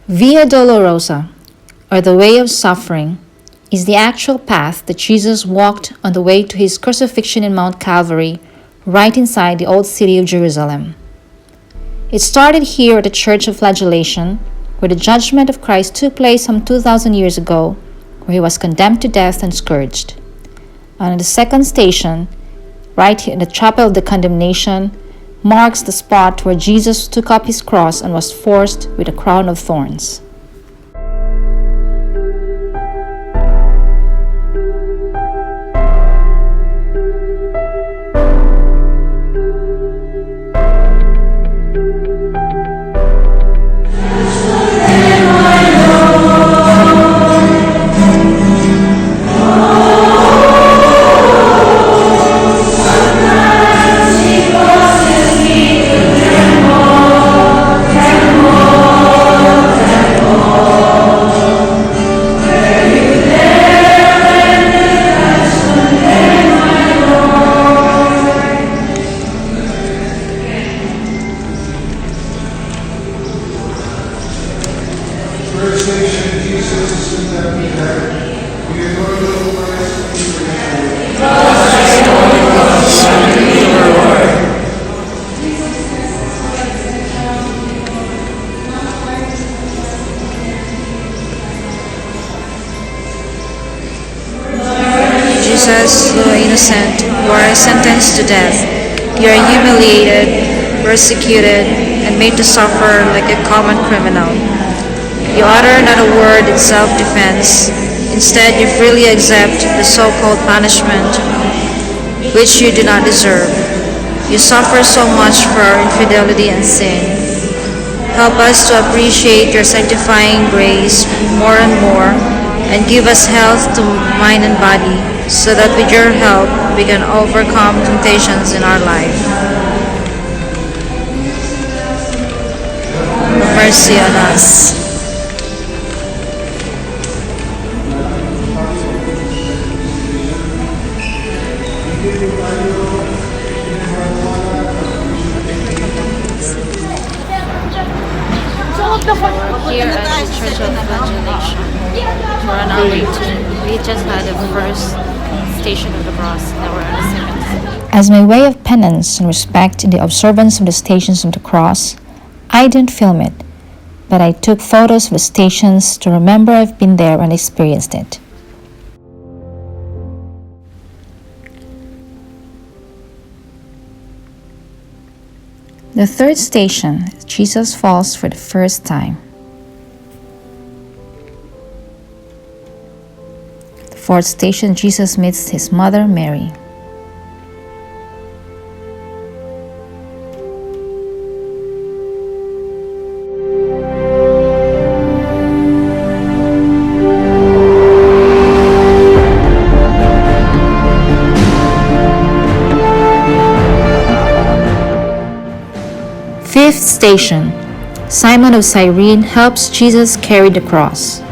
Via Dolorosa, or the way of suffering, is the actual path that Jesus walked on the way to his crucifixion in Mount Calvary, right inside the old city of Jerusalem. It started here at the Church of Flagellation, where the judgment of Christ took place some 2,000 years ago, where he was condemned to death and scourged. And at the second station, right here in the chapel of the condemnation, marks the spot where Jesus took up his cross and was forced with a crown of thorns. Jesus, though innocent, you are sentenced to death. You are humiliated, persecuted, and made to suffer like a common criminal. You utter not a word in self-defense. Instead, you freely accept the so-called punishment which you do not deserve. You suffer so much for our infidelity and sin. Help us to appreciate your sanctifying grace more and more, and give us health to mind and body, so that with your help we can overcome temptations in our life. Have mercy on us. Here at the Church of Flagellation, we're on our way to, we just had the first station of the cross, now we're on the second. As my way of penance and respect in the observance of the stations of the cross, I didn't film it, but I took photos of the stations to remember I've been there and experienced it. The third station, Jesus falls for the first time. The fourth station, Jesus meets his mother, Mary. Fifth station, Simon of Cyrene helps Jesus carry the cross.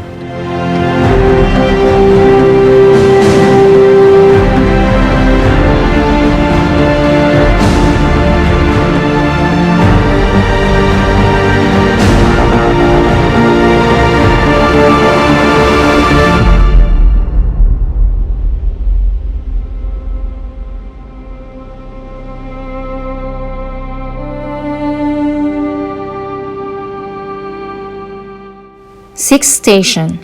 Sixth station.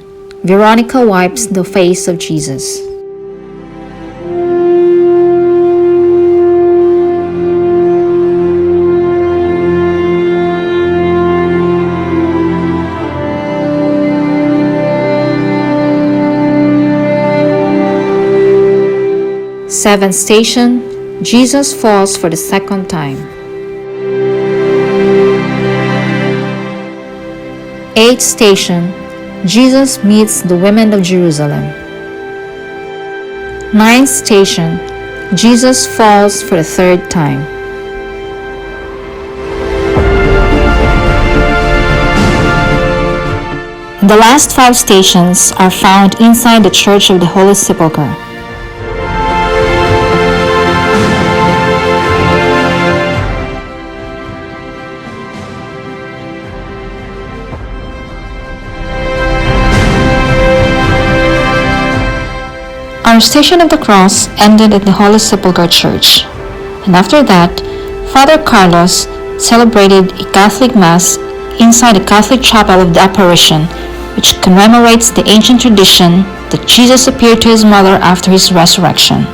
Veronica wipes the face of Jesus. Seventh station. Jesus falls for the second time. Eighth station. Jesus meets the women of Jerusalem. Ninth station. Jesus falls for the third time. The last 5 stations are found inside the Church of the Holy Sepulchre. Our Station of the Cross ended at the Holy Sepulchre Church, and after that, Father Carlos celebrated a Catholic Mass inside the Catholic Chapel of the Apparition, which commemorates the ancient tradition that Jesus appeared to his mother after his resurrection.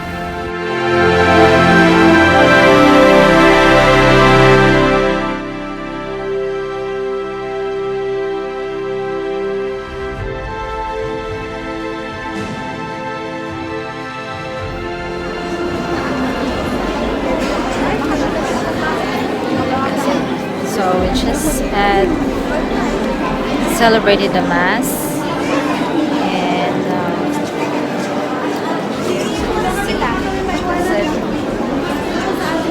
So we just had celebrated the Mass and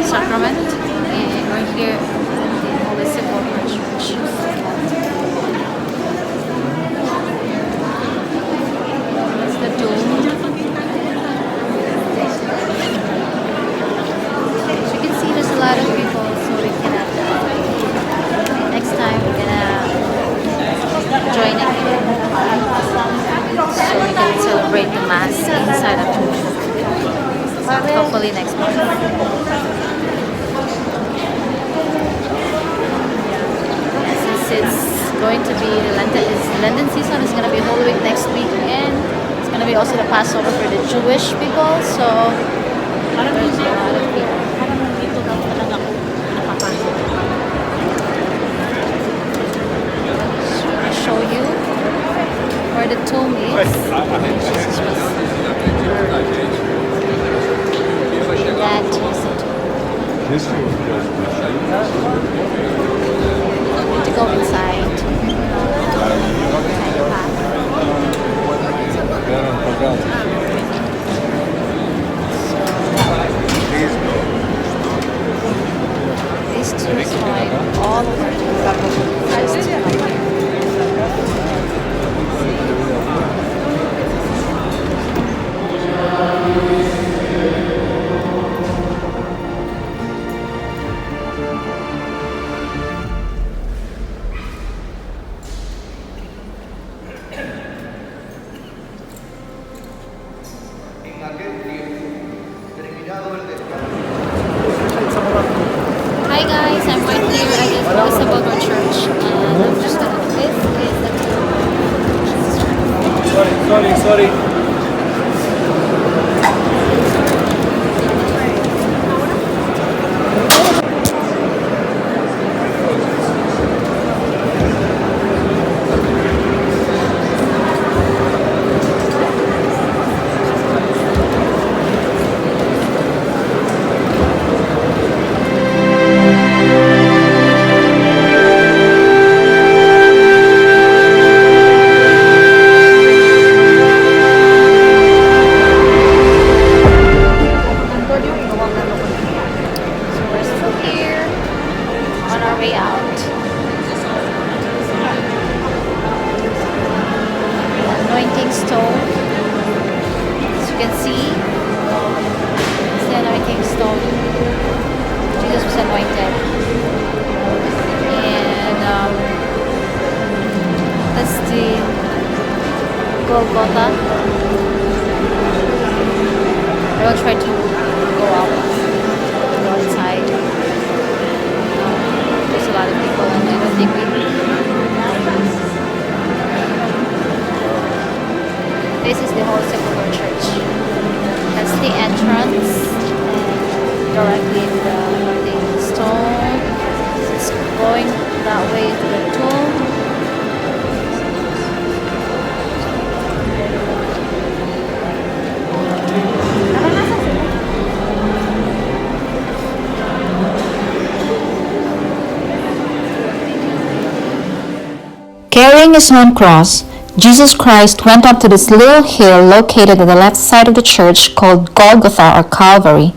sacrament, and we're here in Holy Sepulchre Church. It's the tomb. As you can see, there's a lot of people, so we cannot. Next time we're gonna join again, so we can celebrate the Mass inside the tomb. Hopefully next month. Since it's going to be Lenten season, it's gonna be Holy Week next week, and it's gonna be also the Passover for the Jewish people. So there's a lot of people. Show you where the tomb is. Jesus was that is the tomb. To go inside. This tomb is going all over the Christ. Hi guys, I'm right here at the Holy Sepulchre Church, and I'm just this is the Sorry. Golgotha. I will try to go out, go inside. There's a lot of people, and I don't think we directly in the stone. It's going that way to the tomb. Carrying his own cross, Jesus Christ went up to this little hill located at the left side of the church called Golgotha or Calvary,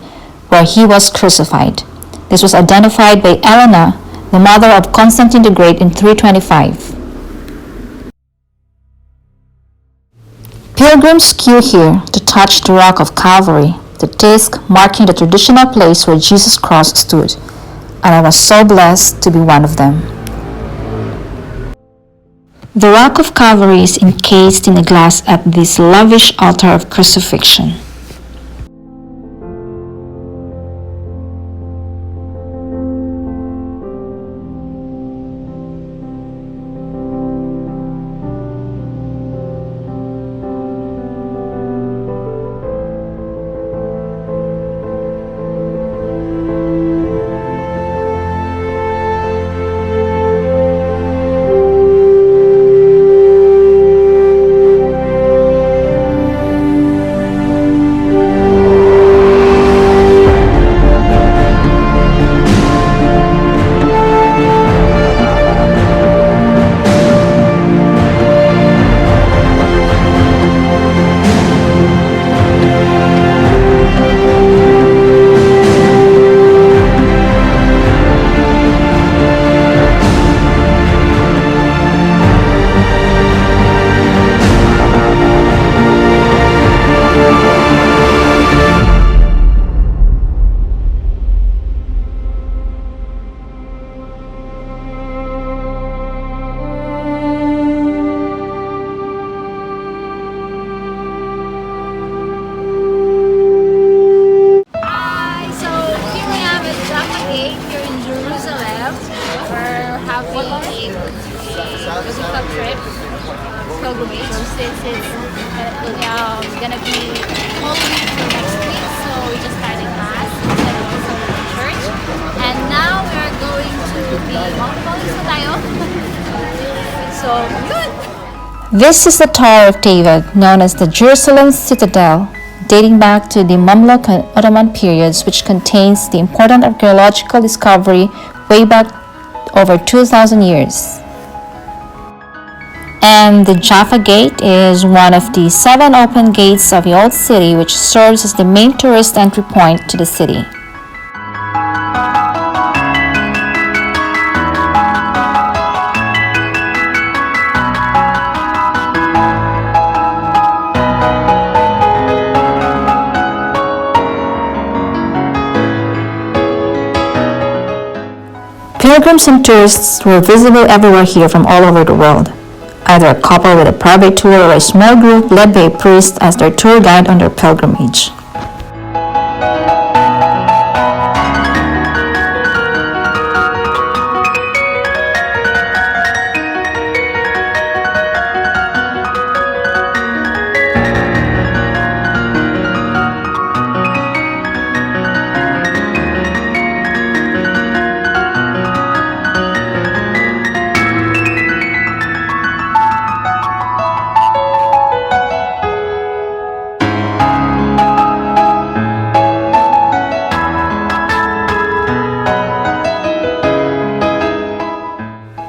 where he was crucified. This was identified by Helena, the mother of Constantine the Great, in 325. Pilgrims queue here to touch the rock of Calvary, the disc marking the traditional place where Jesus' cross stood, and I was so blessed to be one of them. The rock of Calvary is encased in a glass at this lavish altar of crucifixion. Pilgrimage since it's gonna be Holy Week for next week, so we just started mass and also the church, and now we're going to the Mount Calvary. So good. This is the Tower of David, known as the Jerusalem Citadel, dating back to the Mamluk and Ottoman periods, which contains the important archaeological discovery way back over 2,000 years. And the Jaffa Gate is one of the 7 open gates of the Old City, which serves as the main tourist entry point to the city. Pilgrims and tourists were visible everywhere here from all over the world. Either a couple with a private tour or a small group led by a priest as their tour guide on their pilgrimage.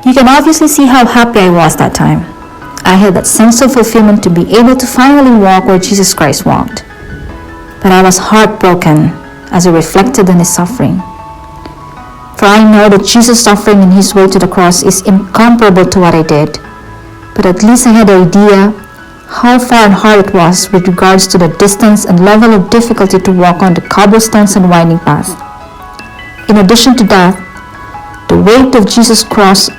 You can obviously see how happy I was that time. I had that sense of fulfillment to be able to finally walk where Jesus Christ walked. But I was heartbroken as I reflected on his suffering. For I know that Jesus' suffering in his way to the cross is incomparable to what I did. But at least I had an idea how far and hard it was with regards to the distance and level of difficulty to walk on the cobblestones and winding path. In addition to that, the weight of Jesus' cross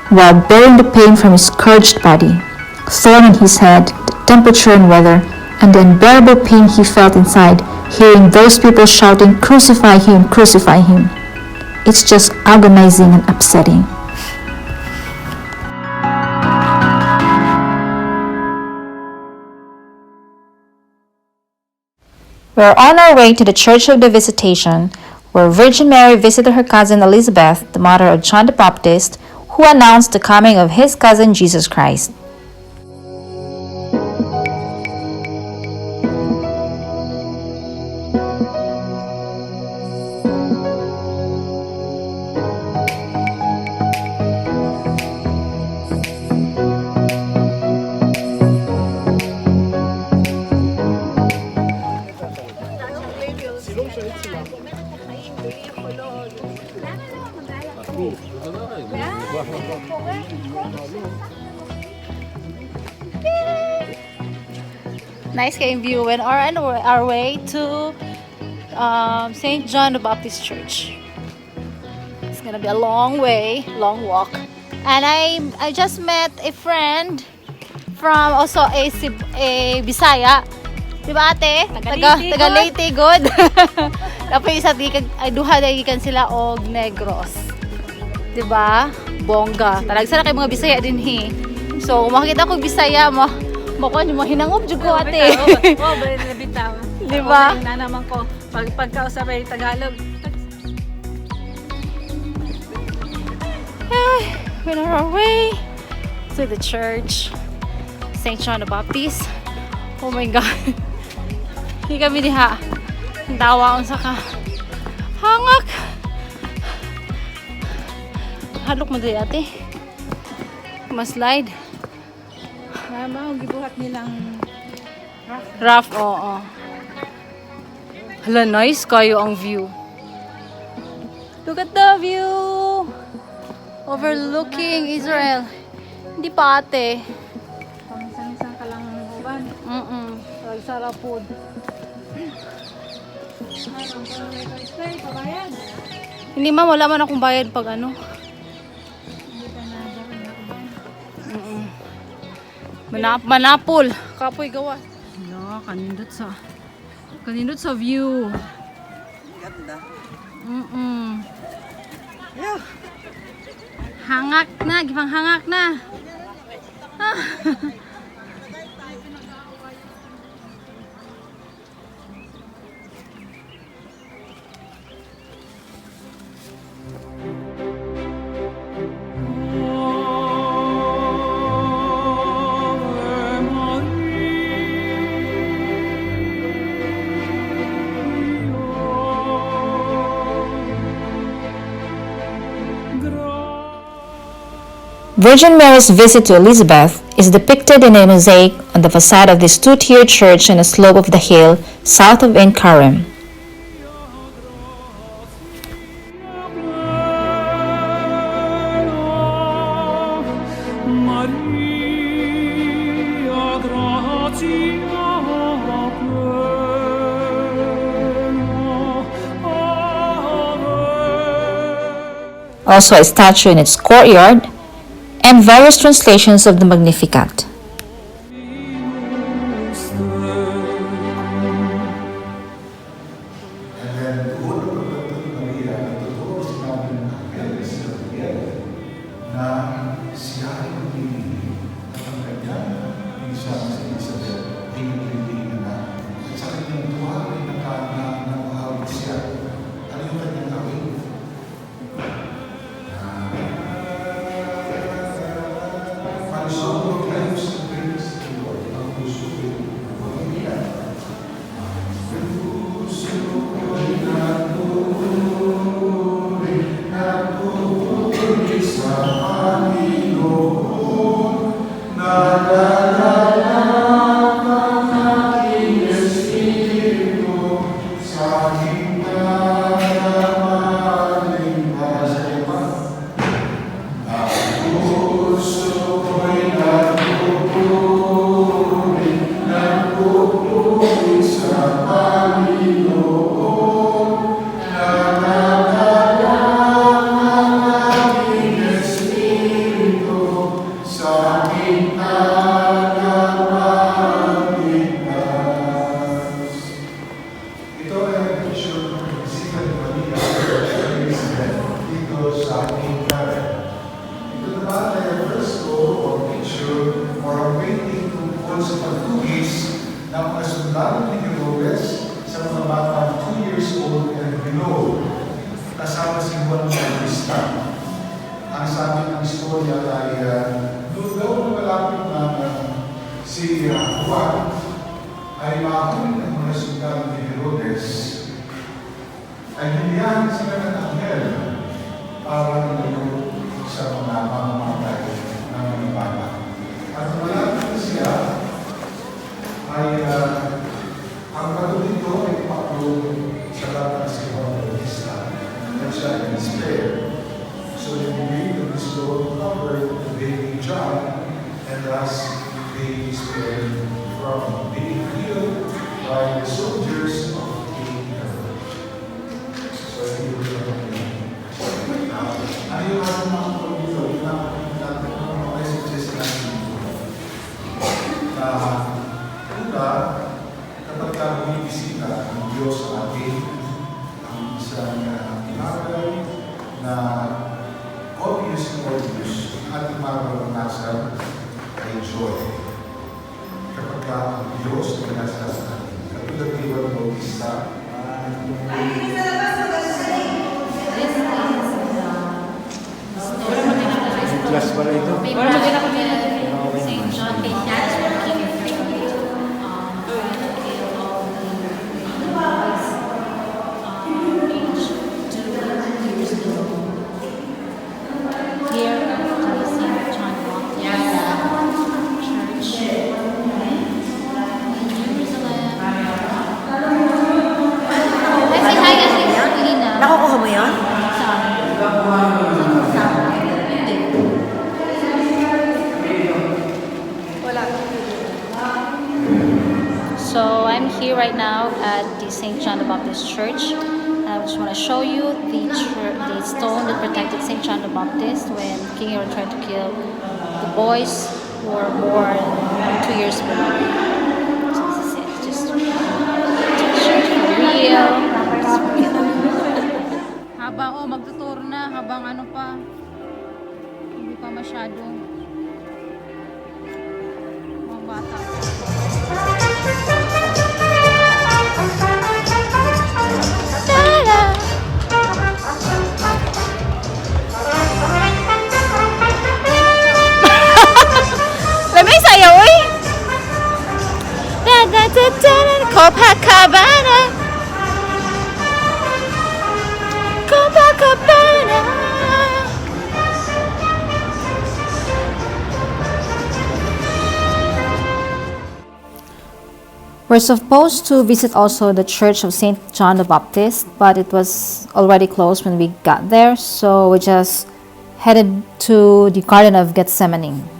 while bearing the pain from his scourged body, thorn in his head, the temperature and weather, and the unbearable pain he felt inside, hearing those people shouting, "Crucify him, crucify him." It's just agonizing and upsetting. We are on our way to the Church of the Visitation, where Virgin Mary visited her cousin Elizabeth, the mother of John the Baptist, who announced the coming of his cousin Jesus Christ. Nice kayong view. We are on our way to St. John the Baptist Church. It's gonna be a long way, long walk. And I just met a friend from also a Bisaya. Diba ate? Taga Leyte, good. Tapos isa ay duha dahil ikan sila og Negros. Diba? Bongga. Talaga sana kay mga Bisaya din he. So, makikita ko Bisaya mo. Mako nyo hinangob jud ko ate. Oo, bitaw. Diba? Na naman ko pagkausapay Tagalog. We're on our way to the church, St. John the Baptist. Oh my God. Hindi kami diha. Ang tawa sa ka. Hangak. Halok mo dito ate. Maslide. Mama, gibuhat nilang Rough, oo. Hala, nice kayo ang view. Look at the view! Overlooking Israel. Hindi pa ate. pang-isang ka lang uban. Sarap food. Pabayad. Hindi ma'am, wala man akong bayad pag ano. Hindi ka na gawin na uban. Manapol. Kapoy gawa. No, kanindot sa view. Ganda. Yeah. Hangak na, gipang hangak na. Virgin Mary's visit to Elizabeth is depicted in a mosaic on the facade of this two-tiered church on a slope of the hill south of Ein Karim. Also a statue in its courtyard, and various translations of the Magnificat. Bautista. Ang sabi ng istorya ay noon daw na malapit na si Juan ay makakulit ang mga sundalo ni Herodes ay hiniyahan sila ng anghel para nalayo sa mga mamamatay ng mga bata. At malapit na siya ay ang katulito ay paklo sa lahat si Juan Bautista at siya ay despair. So they believe that this Lord covered the baby John and thus they spared from being killed by the soldiers of King Herod. So he was ano yung ating mga dito? Yung mga messages natin dito. Una, kapag bumibisita ng Diyos sa atin, ang isang bagay na obvious at maranasan ay joy. Kapag ang Diyos ay nasa sa atin. Katulad ni Juan Bautista, Class pala ito. St. John kay Dad's working in Freehold. Age 2 years old. Here at the St. John Baptist Church in Jerusalem. Ay, say hi kasi Lina. Nakukuha mo yun? So I'm here right now at the St. John the Baptist Church. I just want to show you the stone that protected St. John the Baptist when King Herod tried to kill the boys who were born 2 years below. So this is it. Just church for real. Habang magtuturo na, habang ano pa, hindi pa masyadong mga bata. Lamay sayo, uy! Copacabana. Copacabana. We're supposed to visit also the Church of St. John the Baptist, but it was already closed when we got there, so we just headed to the Garden of Gethsemane.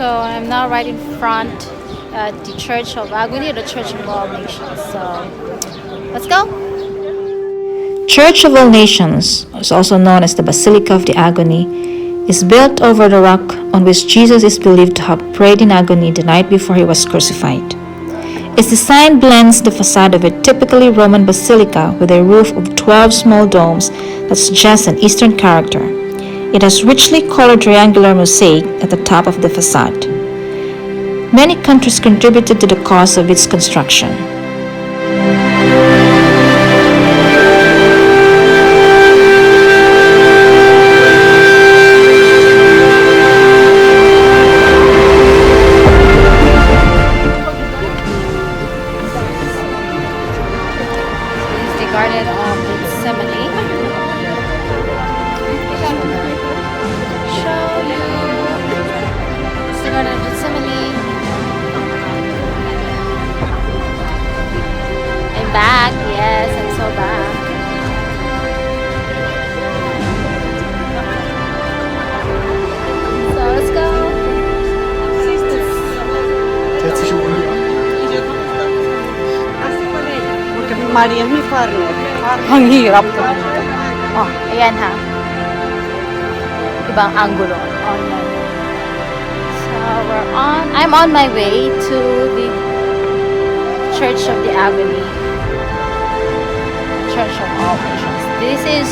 So I'm now right in front at the Church of Agony, the Church of All Nations. So let's go. Church of All Nations, is also known as the Basilica of the Agony, is built over the rock on which Jesus is believed to have prayed in agony the night before he was crucified. Its design blends the facade of a typically Roman basilica with a roof of 12 small domes that suggest an Eastern character. It has richly colored triangular mosaic at the top of the facade. Many countries contributed to the cost of its construction. Garden of Gethsemane. Show you. It's the Garden of Gethsemane. I'm back. Yes, I'm so back. So let's go. Mariam, ang hirap to. Oh, ayan ha. Ibang angulo. So I'm on my way to the Church of the Agony. Church of All Nations. This is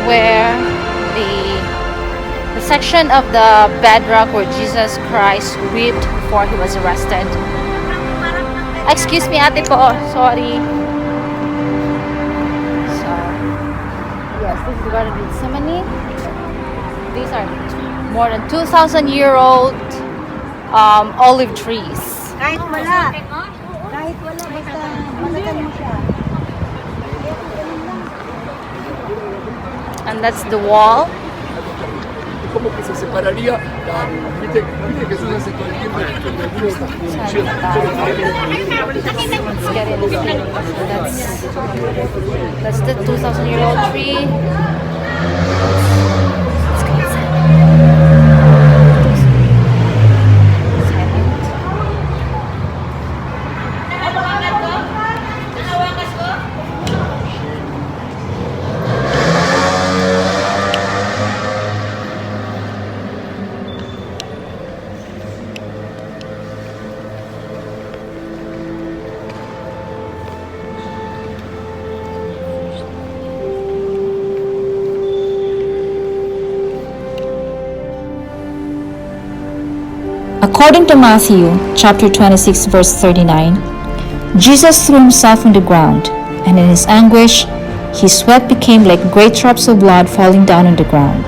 where the section of the bedrock where Jesus Christ wept before he was arrested. Excuse me, ate po. Sorry. So, yes, this is the Garden of Gethsemane. These are more than 2,000-year-old olive trees. Kahit wala. Kahit wala, basta malagan mo siya. And that's the wall. ¿Cómo que se separaría? Viste que Jesús hace todo el tiempo Let's get in. That's the 2,000-year-old tree. Let's go inside. According to Matthew chapter 26 verse 39, Jesus threw himself on the ground, and in his anguish, his sweat became like great drops of blood falling down on the ground.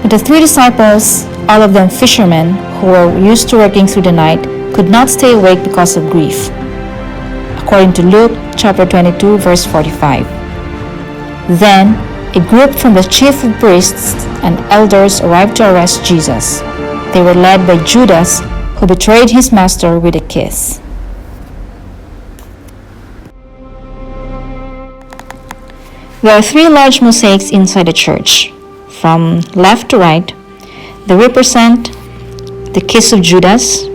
But the 3 disciples, all of them fishermen who were used to working through the night, could not stay awake because of grief. According to Luke chapter 22 verse 45. Then a group from the chief of priests and elders arrived to arrest Jesus. They were led by Judas, who betrayed his master with a kiss. There are 3 large mosaics inside the church. From left to right, they represent the kiss of Judas,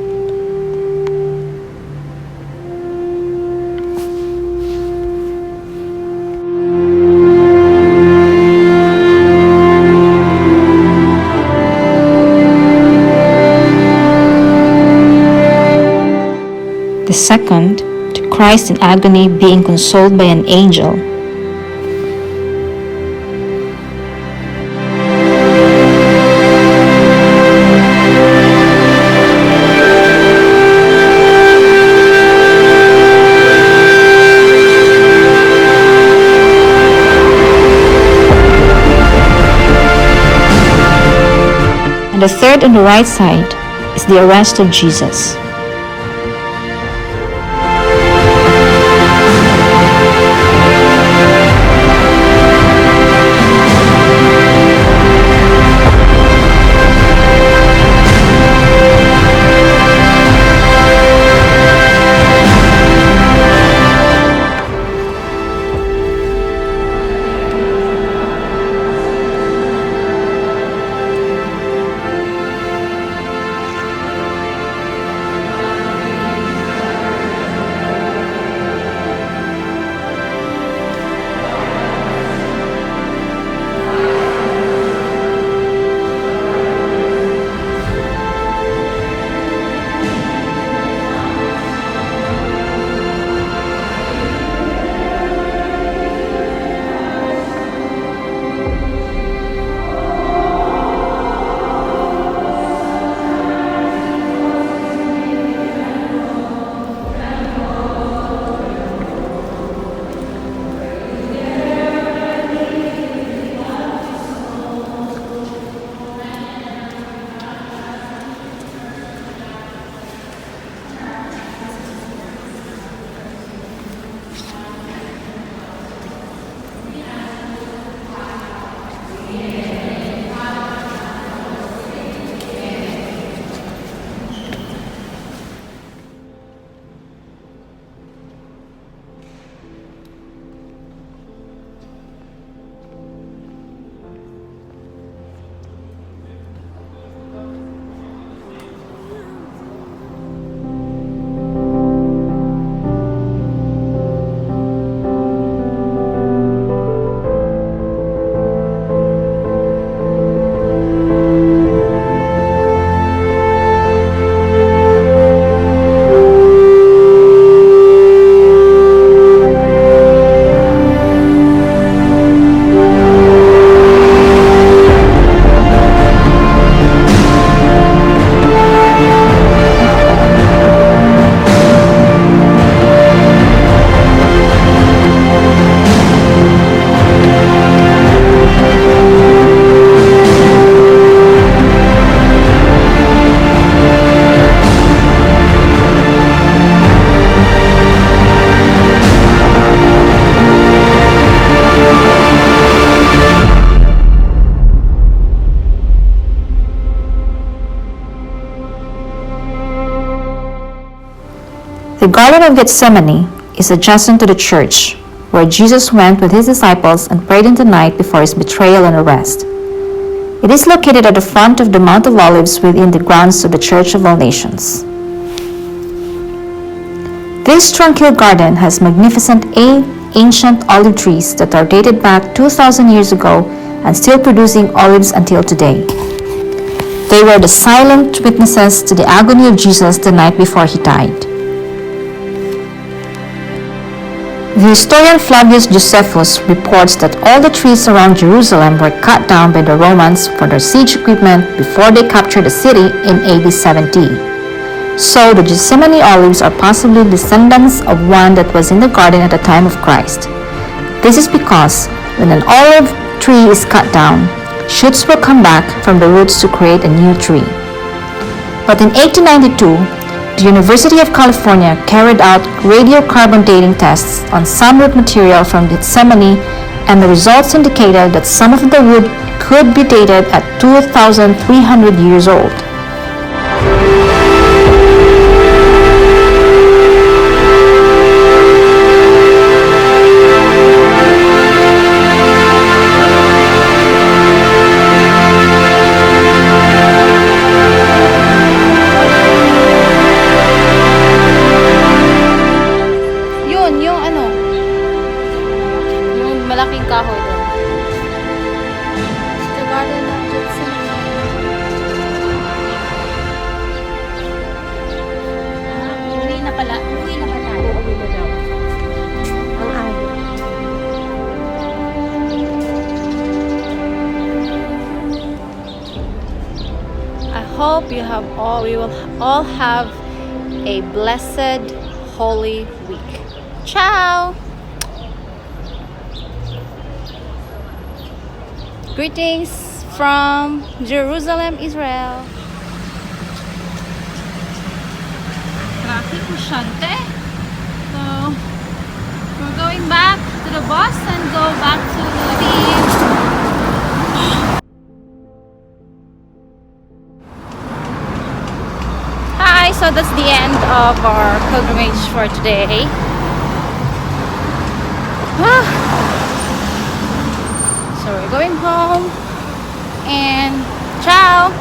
the second to Christ in agony being consoled by an angel, and the third on the right side is the arrest of Jesus. The Garden of Gethsemane is adjacent to the church, where Jesus went with his disciples and prayed in the night before his betrayal and arrest. It is located at the front of the Mount of Olives within the grounds of the Church of All Nations. This tranquil garden has magnificent ancient olive trees that are dated back 2,000 years ago and still producing olives until today. They were the silent witnesses to the agony of Jesus the night before he died. The historian Flavius Josephus reports that all the trees around Jerusalem were cut down by the Romans for their siege equipment before they captured the city in AD 70. So the Gethsemane olives are possibly descendants of one that was in the garden at the time of Christ. This is because when an olive tree is cut down, shoots will come back from the roots to create a new tree. But in 1892, the University of California carried out radiocarbon dating tests on some root material from Gethsemane, and the results indicated that some of the wood could be dated at 2,300 years old. Malaking kahoy doon. The Garden of Gethsemane. Uwi na pala. Uwi na ba tayo? Uwi na daw. Ang ayaw. I hope we will all have a blessed Holy Week. Ciao! Greetings from Jerusalem, Israel. Traffic masyante. So, we're going back to the bus and go back to the beach. Hi, so that's the end of our pilgrimage for today. So we're going home and ciao!